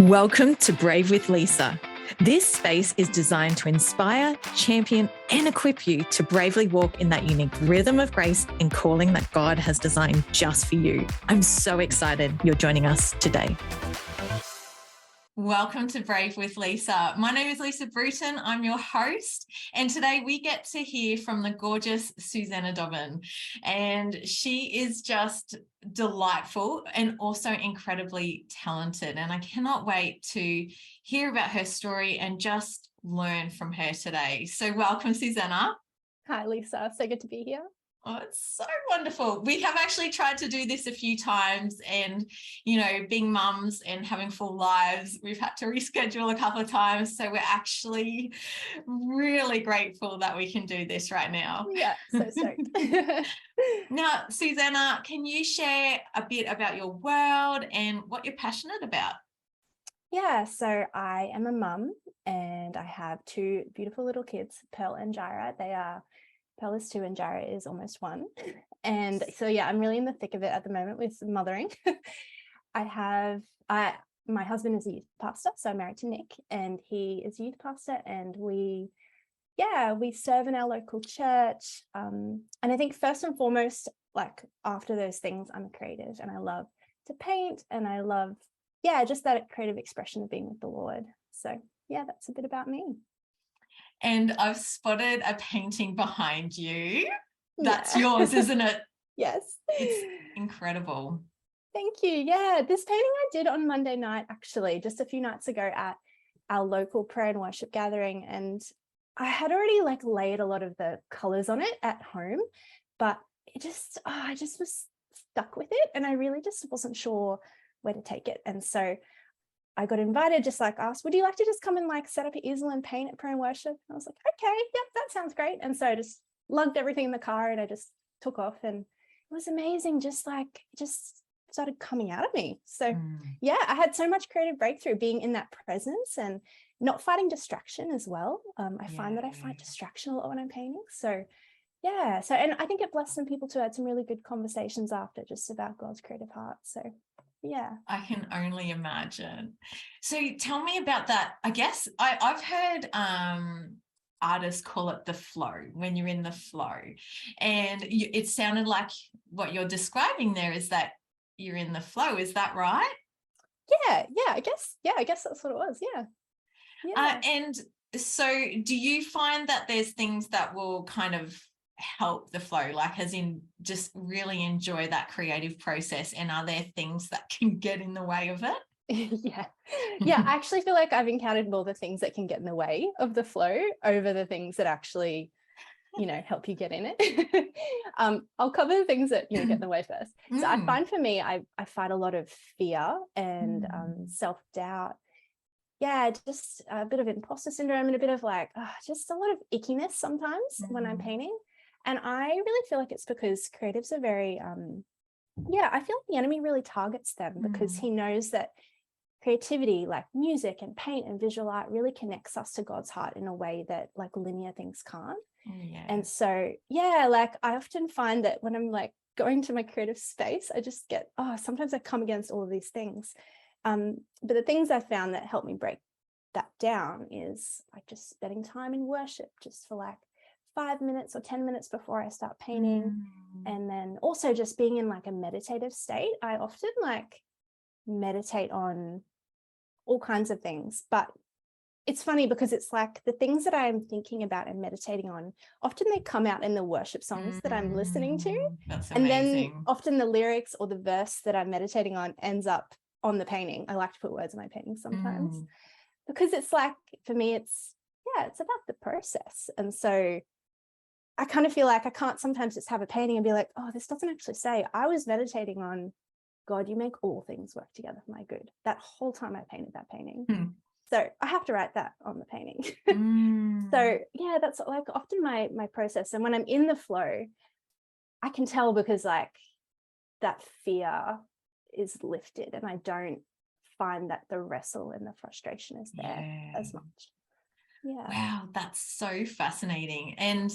Welcome to Brave with Lisa. This space is designed to inspire, champion, and equip you to bravely walk in that unique rhythm of grace and calling that God has designed just for you. I'm so excited you're joining us today. Welcome to Brave with Lisa. My name is Lisa Bruton. I'm your host. And today we get to hear from the gorgeous Susanna Dobbin. And she is just delightful and also incredibly talented. And I cannot wait to hear about her story and just learn from her today. So welcome, Susanna. Hi, Lisa. So good to be here. Oh, it's so wonderful. We have actually tried to do this a few times and, you know, being mums and having full lives, we've had to reschedule a couple of times. So we're actually really grateful that we can do this right now. Yeah, so stoked. Now, Susanna, can you share a bit about your world and what you're passionate about? Yeah, so I am a mum and I have two beautiful little kids, Pearl and Jaira. Pearl is 2 and Jaira is almost 1. And so, yeah, I'm really in the thick of it at the moment with mothering. My husband is a youth pastor, so I'm married to Nick, and he is a youth pastor, and we serve in our local church. And I think first and foremost, like after those things, I'm a creative and I love to paint and I love, just that creative expression of being with the Lord. So, yeah, that's a bit about me. And I've spotted a painting behind you. That's yours, isn't it? Yes. It's incredible. Thank you. Yeah, this painting I did on Monday night, actually, just a few nights ago at our local prayer and worship gathering. And I had already laid a lot of the colors on it at home, but I just was stuck with it. And I really just wasn't sure where to take it. And so I got invited, just asked, would you like to just come and set up an easel and paint at prayer and worship? And I was like, okay, yep, that sounds great. And so I just lugged everything in the car and I just took off, and it was amazing. Just started coming out of me. So I had so much creative breakthrough being in that presence and not fighting distraction as well. I find that I fight distraction a lot when I'm painting. So and I think it blessed some people too. I had some really good conversations after just about God's creative heart. So yeah, I can only imagine. So tell me about that. I guess I've heard artists call it the flow, when you're in the flow, and it sounded like what you're describing there is that you're in the flow. Is that right? Yeah, I guess that's what it was. Yeah. And so do you find that there's things that will kind of help the flow, as in just really enjoy that creative process, and are there things that can get in the way of it? I actually feel like I've encountered more the things that can get in the way of the flow over the things that actually help you get in it. I'll cover the things that get in the way first. So I find for me, I fight a lot of fear and self-doubt. Just a bit of imposter syndrome and a bit of just a lot of ickiness sometimes when I'm painting. And I really feel like it's because creatives are very, I feel like the enemy really targets them because he knows that creativity, like music and paint and visual art, really connects us to God's heart in a way that linear things can't. And so, I often find that when I'm going to my creative space, I just get, sometimes I come against all of these things. But the things I found that help me break that down is just spending time in worship, just for 5 minutes or 10 minutes before I start painting. And then also just being in a meditative state. I often meditate on all kinds of things, but it's funny because it's the things that I'm thinking about and meditating on, often they come out in the worship songs that I'm listening to. That's amazing. And then often the lyrics or the verse that I'm meditating on ends up on the painting. I like to put words in my painting sometimes because it's for me, it's about the process. And so I kind of feel I can't sometimes just have a painting and be this doesn't actually say. I was meditating on, God, you make all things work together for my good. That whole time I painted that painting. So I have to write that on the painting. So that's often my process. And when I'm in the flow, I can tell because that fear is lifted and I don't find that the wrestle and the frustration is there as much. Yeah. Wow, that's so fascinating. And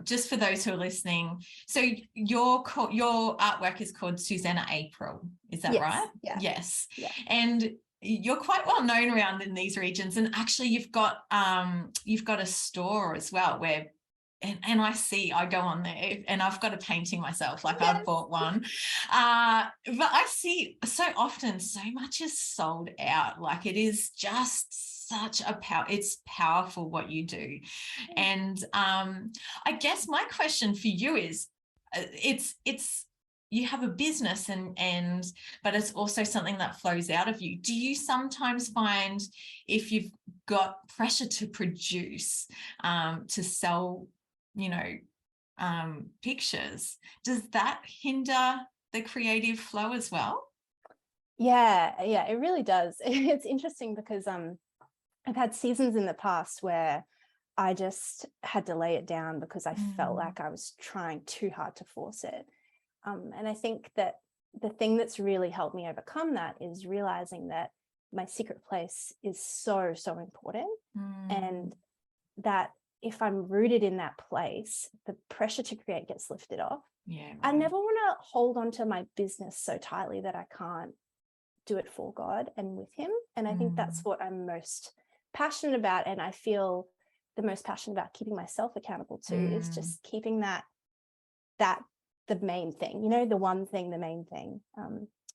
just for those who are listening, so your artwork is called Susanna April, is that right? Yeah. Yes. Yeah. And you're quite well known around in these regions, and actually you've got a store as well where and I go on there and I've got a painting myself, like Yes. I've bought one. But I see so often so much is sold out. Like it is just such a it's powerful what you do. And I guess my question for you is, it's you have a business and but it's also something that flows out of you. Do you sometimes find if you've got pressure to produce, to sell, pictures, does that hinder the creative flow as well? Yeah, it really does. It's interesting because I've had seasons in the past where I just had to lay it down because I felt like I was trying too hard to force it. And I think that the thing that's really helped me overcome that is realizing that my secret place is so, so important. And that if I'm rooted in that place, the pressure to create gets lifted off. Yeah, right. I never want to hold on to my business so tightly that I can't do it for God and with him. And I think that's what I'm most passionate about. And I feel the most passionate about keeping myself accountable to is just keeping that the main thing, the one thing, the main thing.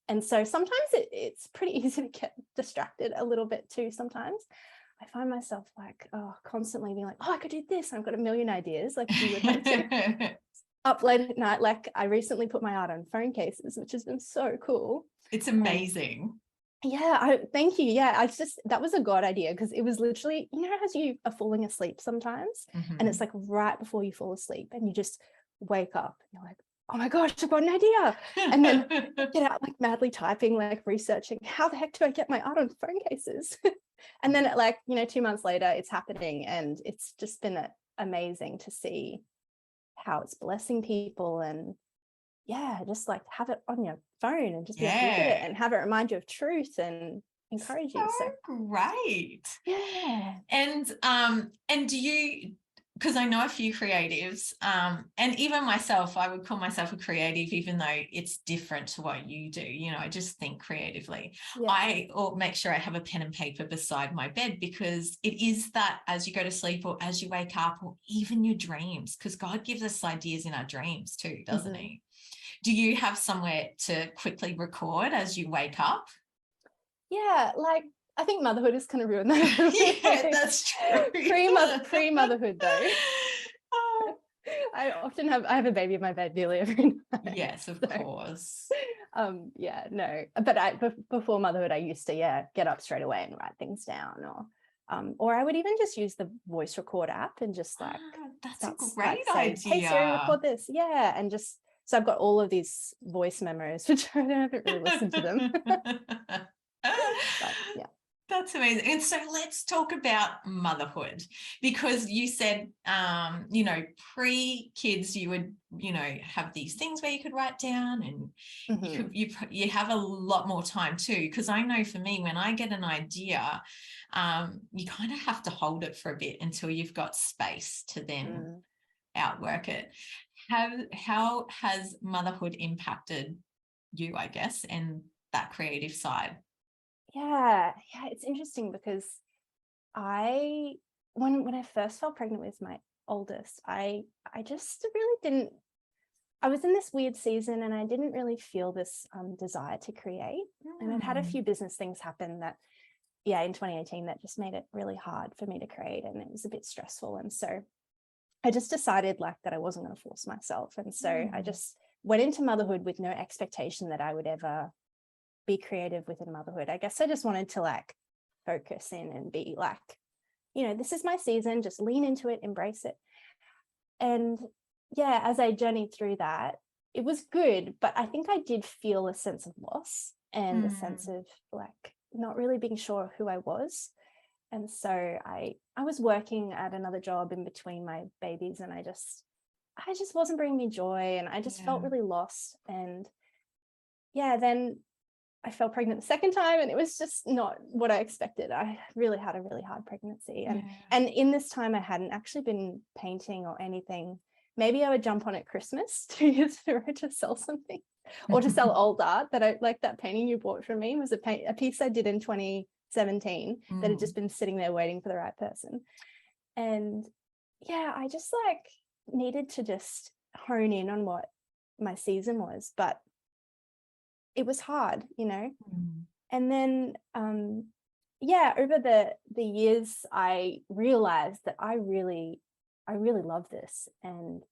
And so sometimes it's pretty easy to get distracted a little bit too. Sometimes I find myself like, constantly being like, I could do this. I've got a million ideas. Like you would have to up late at night. Like I recently put my art on phone cases, which has been so cool. It's amazing. Thank you. Yeah, that was a God idea, because it was literally, as you are falling asleep sometimes, and it's like right before you fall asleep and you just wake up and you're like, oh my gosh, I've got an idea. And then get out like madly typing, like researching, how the heck do I get my art on phone cases? And then like, 2 months later, it's happening. And it's just been amazing to see how it's blessing people. And just like have it on your phone and just be able to look at it and have it remind you of truth and encourage you. So great. Yeah. And do you, because I know a few creatives, and even myself, I would call myself a creative, even though it's different to what you do. I just think creatively. Yeah. I make sure I have a pen and paper beside my bed, because it is that as you go to sleep or as you wake up or even your dreams, because God gives us ideas in our dreams too, doesn't he? Do you have somewhere to quickly record as you wake up? Yeah, like I think motherhood has kind of ruined that. Yeah, that's true. Pre-motherhood though. I have a baby in my bed nearly every night. Yes, of course. Before motherhood, I used to get up straight away and write things down, or I would even just use the voice record app and just like that's a great idea. Hey Siri, record this, and just so I've got all of these voice memos, which I haven't really listened to them. But, yeah. That's amazing. And so let's talk about motherhood, because you said, pre-kids, you would, have these things where you could write down, and you have a lot more time too. Because I know for me, when I get an idea, you kind of have to hold it for a bit until you've got space to then outwork it. How has motherhood impacted you, I guess, and that creative side? Yeah, it's interesting because when I first fell pregnant with my oldest, I just really didn't. I was in this weird season and I didn't really feel this desire to create. And I'd had a few business things happen that, in 2018, that just made it really hard for me to create, and it was a bit stressful. And so I just decided like that I wasn't going to force myself. And so I just went into motherhood with no expectation that I would ever be creative within motherhood. I guess I just wanted to like focus in and be like, this is my season, just lean into it, embrace it. And as I journeyed through that, it was good, but I think I did feel a sense of loss and a sense of like not really being sure of who I was. And so I was working at another job in between my babies, and I just wasn't bringing me joy, and I just felt really lost. And then I fell pregnant the second time, and it was just not what I expected. I really had a really hard pregnancy. And in this time, I hadn't actually been painting or anything. Maybe I would jump on at Christmas 2 years ago to sell something. or to sell old art. That I like, that painting you bought from me was a piece I did in 2017 that had just been sitting there waiting for the right person. And yeah, I just like needed to just hone in on what my season was, but it was hard, And then over the years I realized that I really love this. And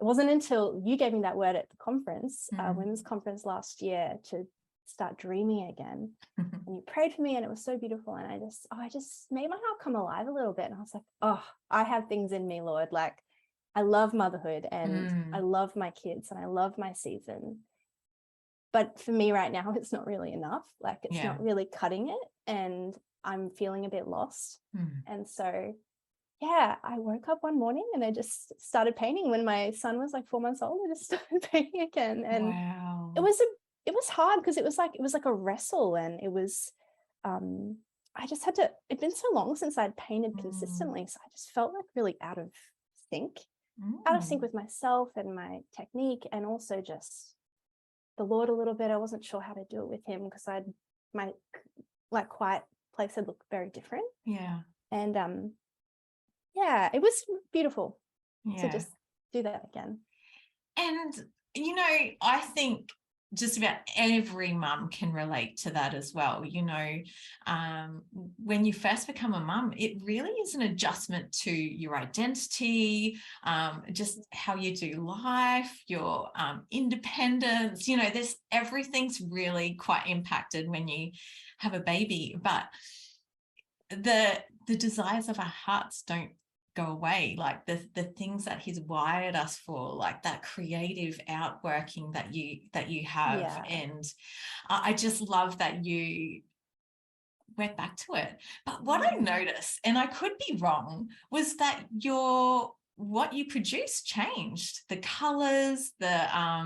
it wasn't until you gave me that word at the conference, women's conference last year, to start dreaming again. And you prayed for me, and it was so beautiful. And I just made my heart come alive a little bit. And I was like, oh, I have things in me, Lord. Like, I love motherhood, and I love my kids, and I love my season. But for me right now, it's not really enough. Like, it's not really cutting it, and I'm feeling a bit lost. And so, I woke up one morning and I just started painting. When my son was like 4 months old, I just started painting again. And it was hard, because it was like a wrestle, and it was, I just had to, it'd been so long since I'd painted consistently. So I just felt like really out of sync with myself and my technique, and also just the Lord a little bit. I wasn't sure how to do it with him, because my like quiet place had looked very different. And it was beautiful to just do that again. And I think just about every mum can relate to that as well. When you first become a mum, it really is an adjustment to your identity, just how you do life, your independence. Everything's really quite impacted when you have a baby. But the desires of our hearts don't go away, like the things that he's wired us for, like that creative outworking that you have. And I just love that you went back to it. But what I noticed, and I could be wrong, was that what you produced changed. The colors, I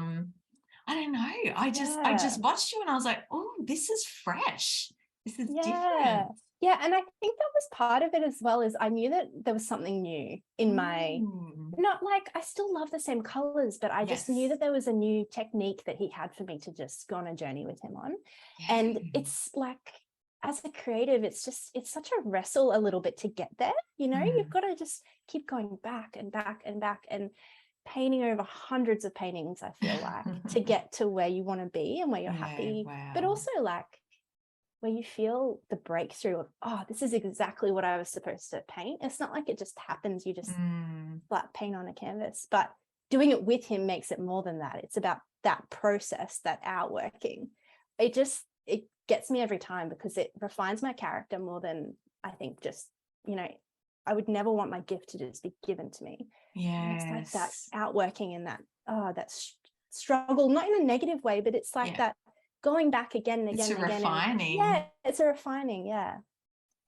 don't know, I just watched you and I was like, oh, this is fresh, this is different. Yeah, and I think that was part of it as well, is I knew that there was something new in my, not like, I still love the same colors, but I just knew that there was a new technique that he had for me to just go on a journey with him on. And it's like, as a creative, it's such a wrestle a little bit to get there, you've got to just keep going back and back and back, and painting over hundreds of paintings, I feel like, to get to where you want to be and where you're happy, but also like where you feel the breakthrough of, oh, this is exactly what I was supposed to paint. It's not like it just happens, you just flat paint on a canvas, but doing it with him makes it more than that. It's about that process, that outworking. It gets me every time, because it refines my character more than, I think, just, I would never want my gift to just be given to me. It's like that outworking and that struggle, not in a negative way, but it's like that going back again and again and again. Refining. It's a refining.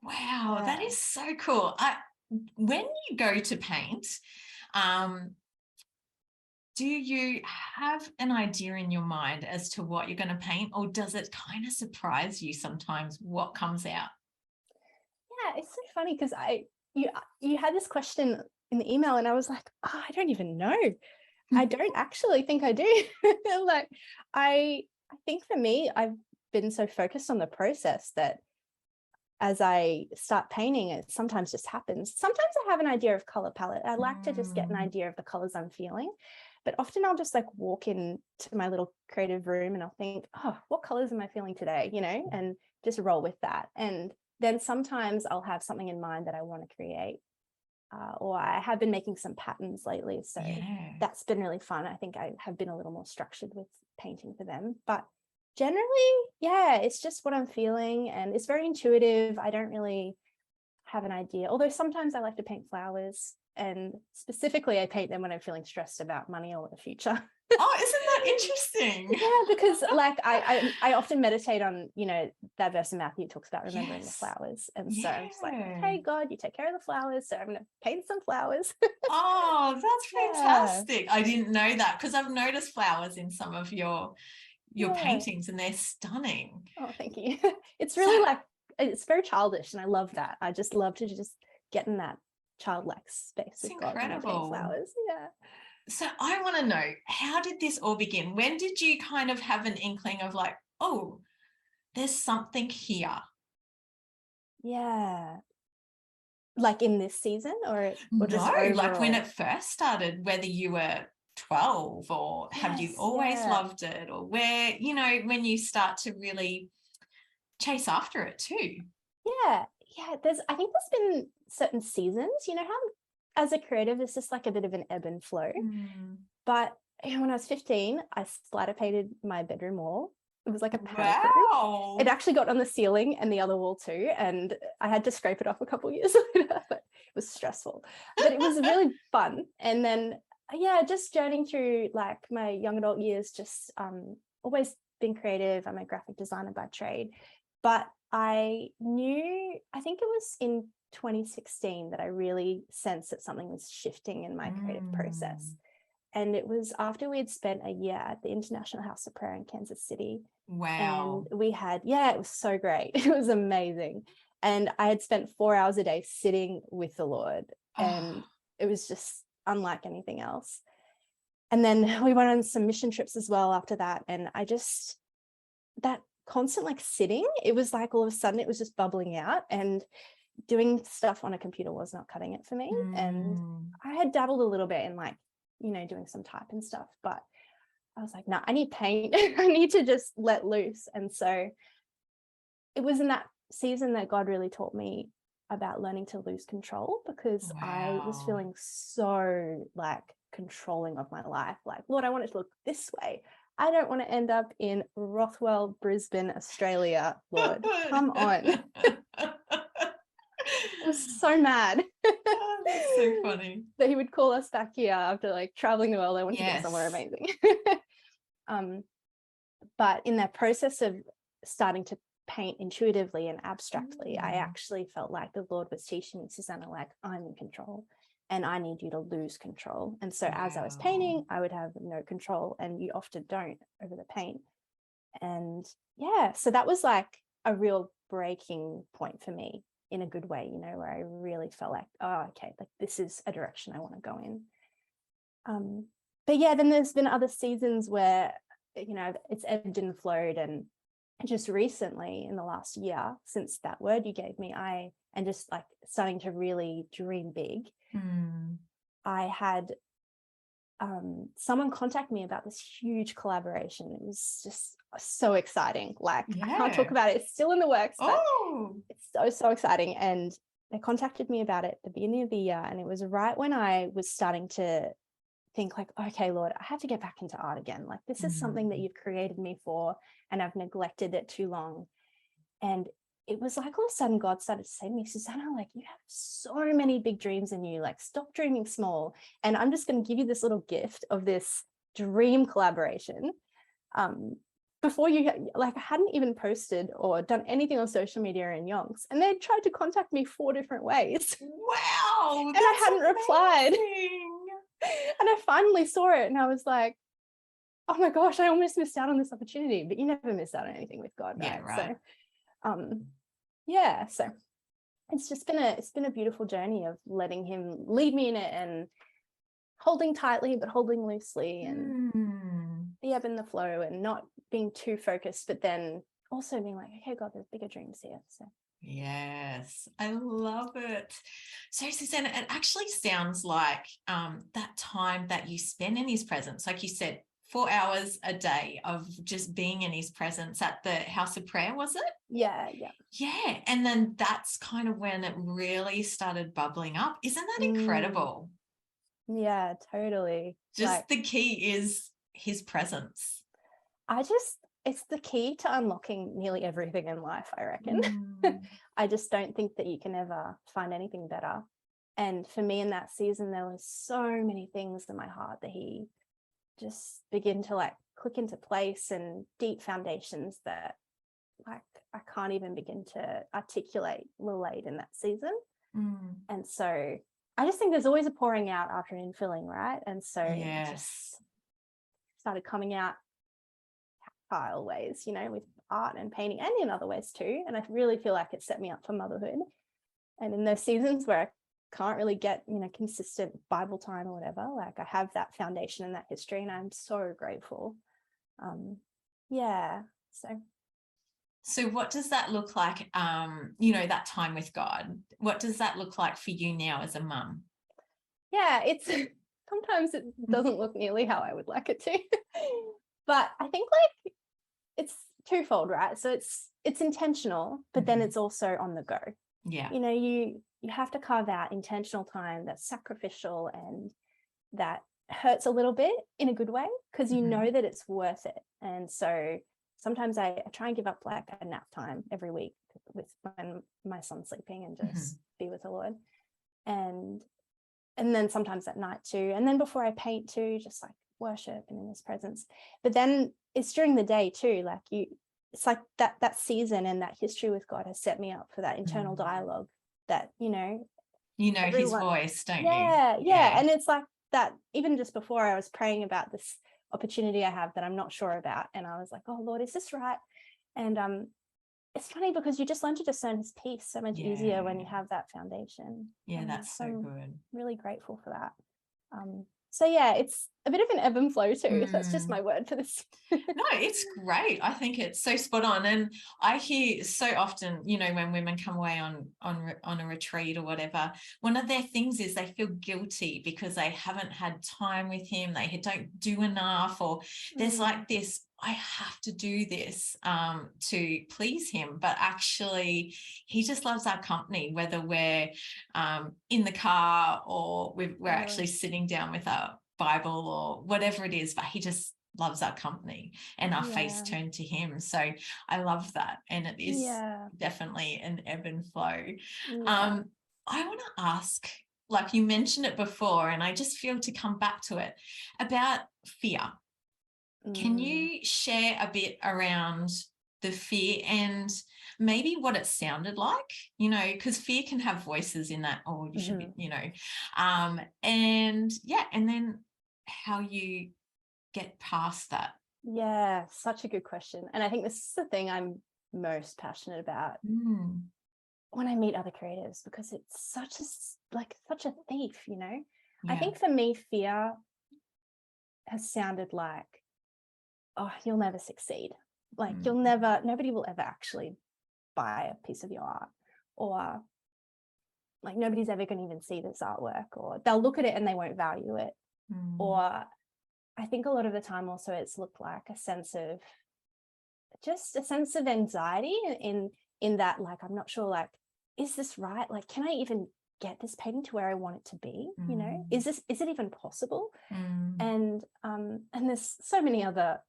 Wow, that is so cool. When you go to paint, do you have an idea in your mind as to what you're going to paint, or does it kind of surprise you sometimes what comes out? It's so funny, because you had this question in the email, and I was like, oh, I don't even know. I don't actually think I do. Like, I think for me, I've been so focused on the process that as I start painting, it sometimes just happens. Sometimes I have an idea of color palette. I like to just get an idea of the colors I'm feeling, but often I'll just like walk into my little creative room and I'll think, oh, what colors am I feeling today? And just roll with that. And then sometimes I'll have something in mind that I want to create. Or I have been making some patterns lately. So that's been really fun. I think I have been a little more structured with painting for them. But generally, it's just what I'm feeling. And it's very intuitive. I don't really have an idea. Although sometimes I like to paint flowers. And specifically, I paint them when I'm feeling stressed about money or the future. Oh, isn't that interesting? Because like I often meditate on, that verse in Matthew talks about remembering the flowers. And so I'm just like, okay, God, you take care of the flowers. So I'm going to paint some flowers. Oh, that's fantastic. I didn't know that, because I've noticed flowers in some of your paintings and they're stunning. Oh, thank you. It's really it's very childish, and I love that. I just love to just get in that childlike space with God when I paint flowers. So I want to know, how did this all begin? When did you kind of have an inkling of like, oh, there's something here? Yeah. Like in this season or just No, like when overall? it first started, whether you were 12 or have you Yes, always yeah. loved it, or where, when you start to really chase after it too. Yeah. Yeah. I think there's been certain seasons, how as a creative, it's just like a bit of an ebb and flow. But when I was 15, I splatter painted my bedroom wall. It was like a panic room. Wow. It actually got on the ceiling and the other wall too. And I had to scrape it off a couple of years later. But it was stressful, but it was really fun. And then, yeah, just journeying through like my young adult years, just always been creative. I'm a graphic designer by trade. But I think it was in 2016 that I really sensed that something was shifting in my creative process. And it was after we had spent a year at the International House of Prayer in Kansas City. Wow. And we had, it was so great. It was amazing. And I had spent 4 hours a day sitting with the Lord. And it was just unlike anything else. And then we went on some mission trips as well after that. And that constant like sitting, it was like all of a sudden it was just bubbling out, and doing stuff on a computer was not cutting it for me. And I had dabbled a little bit in like, doing some type and stuff, but I was like, no, I need paint. I need to just let loose. And so it was in that season that God really taught me about learning to lose control, because I was feeling so like controlling of my life. Like, Lord, I want it to look this way. I don't want to end up in Rothwell, Brisbane, Australia. Lord, come on. I was so mad. That's so funny. That he would call us back here after like traveling the world. I wanted to go somewhere amazing. But in that process of starting to paint intuitively and abstractly, I actually felt like the Lord was teaching me, Susanna, like, I'm in control and I need you to lose control. And so as I was painting, I would have no control, and you often don't over the paint. And so that was like a real breaking point for me in a good way, where I really felt like, oh, okay, like this is a direction I want to go in. But then there's been other seasons where, it's ebbed and flowed. And just recently in the last year, since that word you gave me, and just like starting to really dream big, I had someone contact me about this huge collaboration. It was just so exciting. Like, I can't talk about it. It's still in the works, but it's so exciting. And they contacted me about it at the beginning of the year. And it was right when I was starting to think like, okay, Lord, I have to get back into art again. Like, this is something that you've created me for, and I've neglected it too long. And it was like all of a sudden God started to say to me, Susanna, like, you have so many big dreams in you, like, stop dreaming small. And I'm just going to give you this little gift of this dream collaboration. Before you, like, I hadn't even posted or done anything on social media in yonks, and they tried to contact me 4 different ways. Wow. And I hadn't replied. And I finally saw it, and I was like, oh my gosh, I almost missed out on this opportunity. But you never miss out on anything with God, right? Right. So so it's been a beautiful journey of letting him lead me in it, and holding tightly but holding loosely, and the ebb and the flow, and not being too focused, but then also being like, okay, God, there's bigger dreams here. So yes, I love it. So Susanna, it actually sounds like that time that you spend in his presence, like you said, 4 hours a day of just being in his presence at the House of Prayer, was it? Yeah. And then that's kind of when it really started bubbling up. Isn't that incredible? Yeah, totally. Just the key is his presence. It's the key to unlocking nearly everything in life, I reckon. I just don't think that you can ever find anything better. And for me in that season, there was so many things in my heart that he just began to like click into place, and deep foundations that like I can't even begin to articulate were laid in that season. And so I just think there's always a pouring out after an infilling, right? And so it just started coming out tactile ways, with art and painting, and in other ways too. And I really feel like it set me up for motherhood. And in those seasons where I can't really get, consistent Bible time or whatever, like I have that foundation and that history, and I'm so grateful. Yeah. So what does that look like, that time with God? What does that look like for you now as a mum? Yeah, it's sometimes it doesn't look nearly how I would like it to. But I think like it's twofold, right? So it's intentional, but then it's also on the go. Yeah. You have to carve out intentional time that's sacrificial and that hurts a little bit in a good way, because you know that it's worth it. And so sometimes I try and give up like a nap time every week with when my son's sleeping and just be with the Lord. And then sometimes at night too. And then before I paint too, just like worship and in his presence. But then it's during the day too. Like it's like that season and that history with God has set me up for that internal dialogue that, his voice, don't you? Yeah. And it's like that, even just before I was praying about this opportunity I have that I'm not sure about. And I was like, oh Lord, is this right? And it's funny because you just learn to discern his peace so much easier when you have that foundation. Yeah, that's so good. Really grateful for that. So yeah, it's a bit of an ebb and flow too. That's just my word for this. No, it's great. I think it's so spot on. And I hear so often, when women come away on a retreat or whatever, one of their things is they feel guilty because they haven't had time with him. They don't do enough, or there's like this, I have to do this to please him. But actually, he just loves our company, whether we're in the car or we're actually sitting down with our Bible or whatever it is, but he just loves our company and our face turned to him. So I love that. And it is definitely an ebb and flow. I want to ask, like you mentioned it before, and I just feel to come back to it, about fear. Can you share a bit around the fear and maybe what it sounded like, because fear can have voices in that, oh, you should be, and then how you get past that. Yeah, such a good question. And I think this is the thing I'm most passionate about when I meet other creatives, because it's such a thief, I think for me, fear has sounded like, oh, you'll never succeed. Like nobody will ever actually buy a piece of your art, or like nobody's ever going to even see this artwork, or they'll look at it and they won't value it. Or I think a lot of the time also it's looked like a sense of anxiety in that, like, I'm not sure, like, is this right? Like, can I even get this painting to where I want it to be? Is it even possible? And there's so many other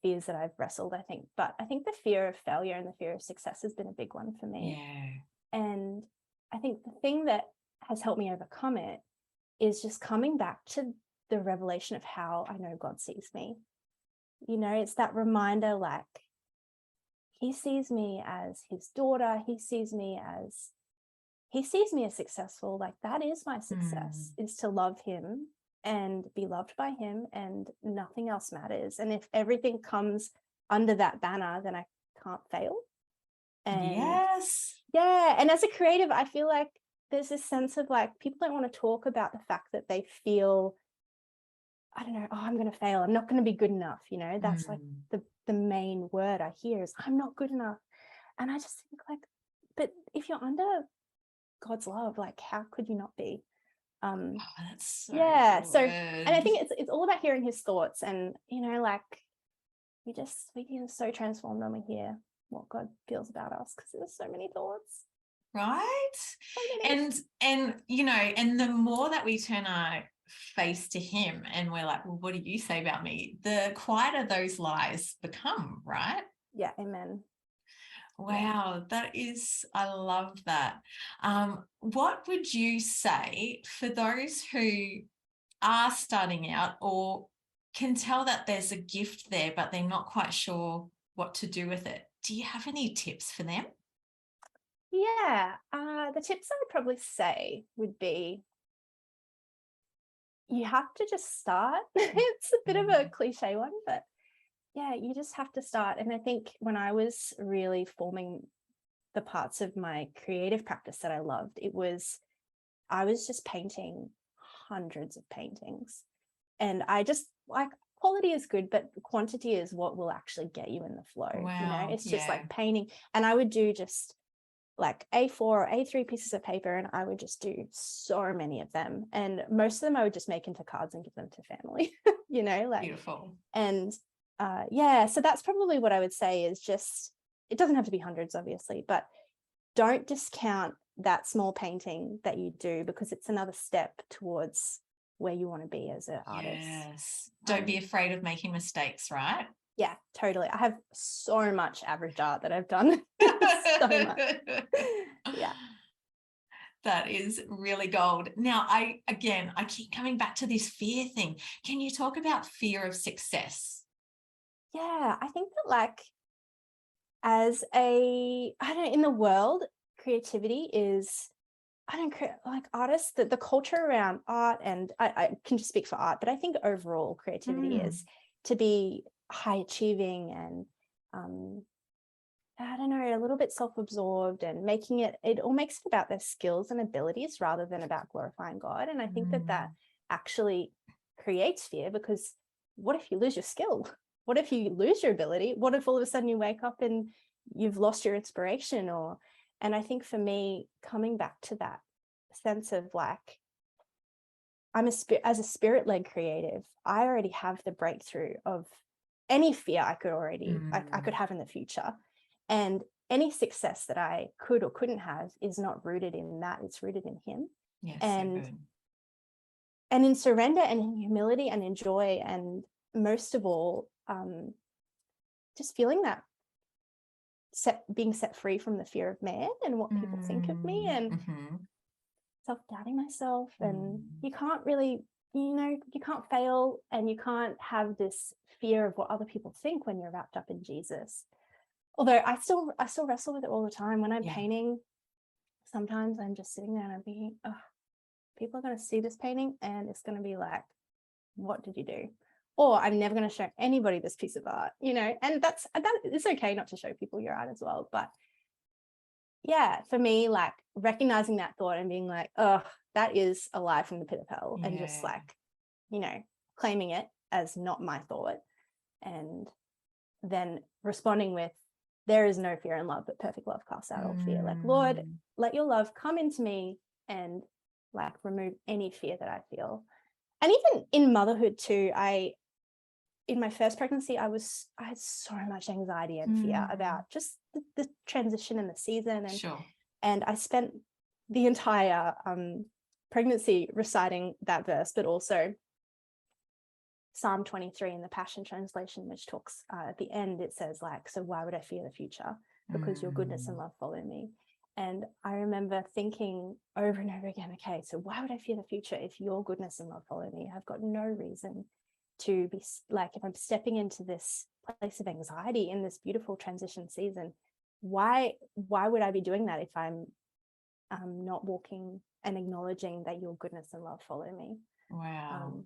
fears that I've wrestled, I think, but I think the fear of failure and the fear of success has been a big one for me. And I think the thing that has helped me overcome it is just coming back to the revelation of how I know God sees me. It's that reminder, like, he sees me as his daughter. He sees me as successful. Like, that is my success, is to love him and be loved by him, and nothing else matters. And if everything comes under that banner, then I can't fail. And and as a creative, I feel like there's this sense of, like, people don't want to talk about the fact that they feel, I don't know, oh, I'm going to fail, I'm not going to be good enough. That's like the main word I hear is, I'm not good enough. And I just think, like, but if you're under God's love, like, how could you not be? That's so good. So, and I think it's all about hearing his thoughts, and like, we get so transformed when we hear what God feels about us, because there's so many thoughts, right? So many. And and the more that we turn our face to him and we're like, well, what do you say about me, the quieter those lies become, right? Yeah, amen. Wow, I love that. What would you say for those who are starting out or can tell that there's a gift there, but they're not quite sure what to do with it? Do you have any tips for them? Yeah, the tips I would probably say would be, you have to just start. It's a bit of a cliche one, but yeah, you just have to start. And I think when I was really forming the parts of my creative practice that I loved, it was I was just painting hundreds of paintings, and I just like, quality is good, but quantity is what will actually get you in the flow. Wow. It's just like painting. And I would do just like A4 or A3 pieces of paper, and I would just do so many of them, and most of them I would just make into cards and give them to family. Like Beautiful. And so that's probably what I would say, is just, it doesn't have to be hundreds, obviously, but don't discount that small painting that you do, because it's another step towards where you want to be as an artist. Yes. Don't be afraid of making mistakes, right? Yeah, totally. I have so much average art that I've done. So much. Yeah. That is really gold. Now, I keep coming back to this fear thing. Can you talk about fear of success? Yeah, I think that like, in the world, creativity is, like artists, the culture around art, and I can just speak for art, but I think overall creativity is to be high achieving and a little bit self-absorbed, and it all makes it about their skills and abilities rather than about glorifying God. And I think that actually creates fear, because what if you lose your skill? What if you lose your ability? What if all of a sudden you wake up and you've lost your inspiration? And I think for me, coming back to that sense of like, as a spirit-led creative, I already have the breakthrough of any fear I could have in the future. And any success that I could or couldn't have is not rooted in that, it's rooted in Him. Yes, and so good. And in surrender and in humility and in joy, and most of all, just feeling that being set free from the fear of man and what people think of me, and self-doubting myself. And you can't really, you can't fail, and you can't have this fear of what other people think when you're wrapped up in Jesus. Although I still wrestle with it all the time. When I'm painting, sometimes I'm just sitting there and I'm thinking, oh, people are going to see this painting and it's going to be like, what did you do? Or I'm never going to show anybody this piece of art, and that it's okay not to show people your art as well. But yeah, for me, like recognizing that thought and being like, oh, that is a lie from the pit of hell, and just like, claiming it as not my thought, and then responding with, there is no fear in love, but perfect love casts out all fear. Like, Lord, let your love come into me and like remove any fear that I feel. And even in motherhood too, in my first pregnancy, I had so much anxiety and fear about just the transition and the season. And I spent the entire pregnancy reciting that verse, but also Psalm 23 in the Passion Translation, which talks at the end, it says like, so why would I fear the future? Because your goodness and love follow me. And I remember thinking over and over again, okay, so why would I fear the future if your goodness and love follow me? I've got no reason to be like, if I'm stepping into this place of anxiety in this beautiful transition season, why would I be doing that if I'm not walking and acknowledging that your goodness and love follow me? Wow.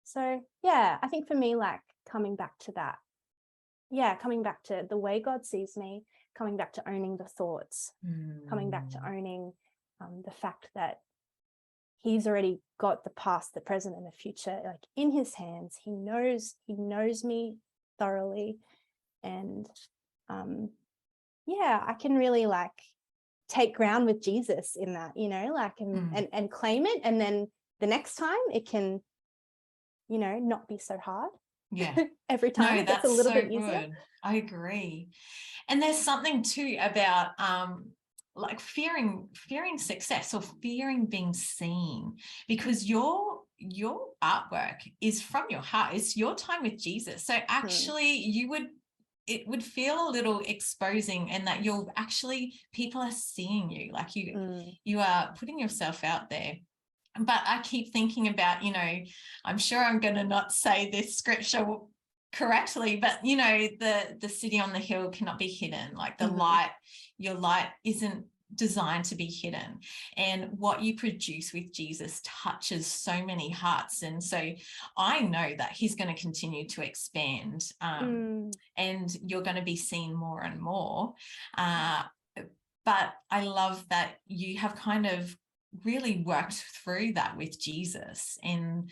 So yeah, I think for me, like coming back to the way God sees me, coming back to owning the thoughts, coming back to owning the fact that He's already got the past, the present, and the future like in His hands. He knows me thoroughly, and I can really like take ground with Jesus in that, and claim it, and then the next time it can, not be so hard. Yeah. Every time it gets a little bit easier. Good. I agree. And there's something too about like fearing success or fearing being seen, because your artwork is from your heart. It's your time with Jesus. So actually it would feel a little exposing, and that people are seeing you, like you are putting yourself out there. But I keep thinking about, I'm sure I'm going to not say this scripture correctly, but, the city on the hill cannot be hidden. Like the light, your light isn't designed to be hidden. And what you produce with Jesus touches so many hearts. And so I know that He's going to continue to expand, and you're going to be seen more and more. But I love that you have kind of really worked through that with Jesus and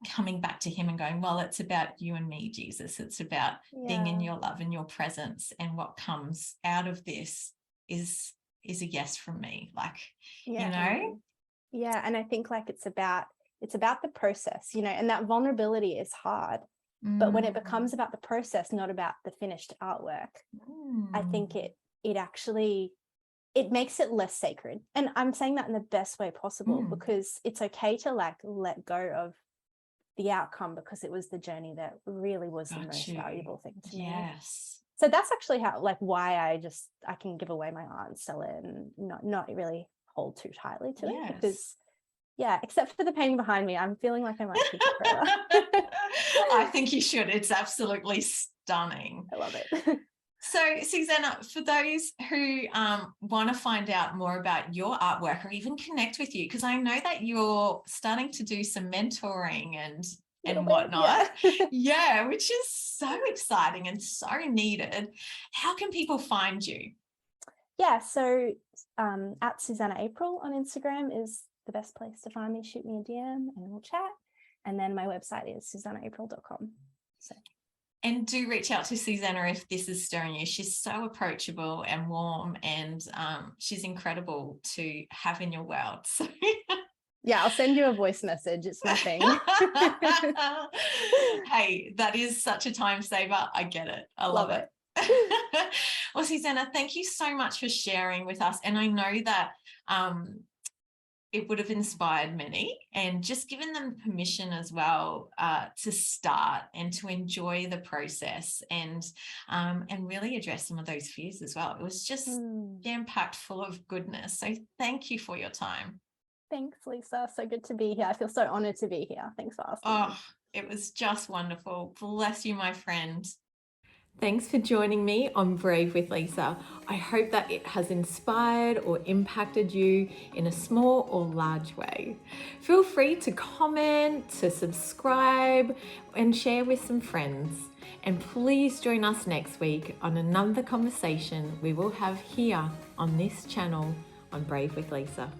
coming back to him and going, well, it's about you and me, Jesus. It's about being in your love and your presence, and what comes out of this is a yes from me. Like, you know? Yeah. And I think like it's about the process, you know, and that vulnerability is hard. But when it becomes about the process, not about the finished artwork, I think it actually, it makes it less sacred. And I'm saying that in the best way possible, because it's okay to like let go of the outcome, because it was the journey that really was the most valuable thing to me. Yes. So that's actually how, like, why I can give away my art and sell it and not really hold too tightly to it, because except for the painting behind me, I'm feeling like I might keep it forever. I think you should. It's absolutely stunning. I love it. So, Susanna, for those who want to find out more about your artwork or even connect with you, because I know that you're starting to do some mentoring and whatnot. Yeah, which is so exciting and so needed. How can people find you? Yeah, so at Susanna April on Instagram is the best place to find me. Shoot me a DM and we'll chat. And then my website is susannaapril.com. So. And do reach out to Susanna if this is stirring you. She's so approachable and warm, and she's incredible to have in your world. So yeah, I'll send you a voice message. It's nothing. Hey, that is such a time saver. I get it. I love it. Well, Susanna, thank you so much for sharing with us. And I know that it would have inspired many, and just given them permission as well to start and to enjoy the process, and really address some of those fears as well. It was just jam-packed full of goodness. So thank you for your time. Thanks, Lisa. So good to be here. I feel so honored to be here. Thanks for asking. Oh, it was just wonderful. Bless you, my friend. Thanks for joining me on Brave with Lisa. I hope that it has inspired or impacted you in a small or large way. Feel free to comment, to subscribe, and share with some friends. And please join us next week on another conversation we will have here on this channel on Brave with Lisa.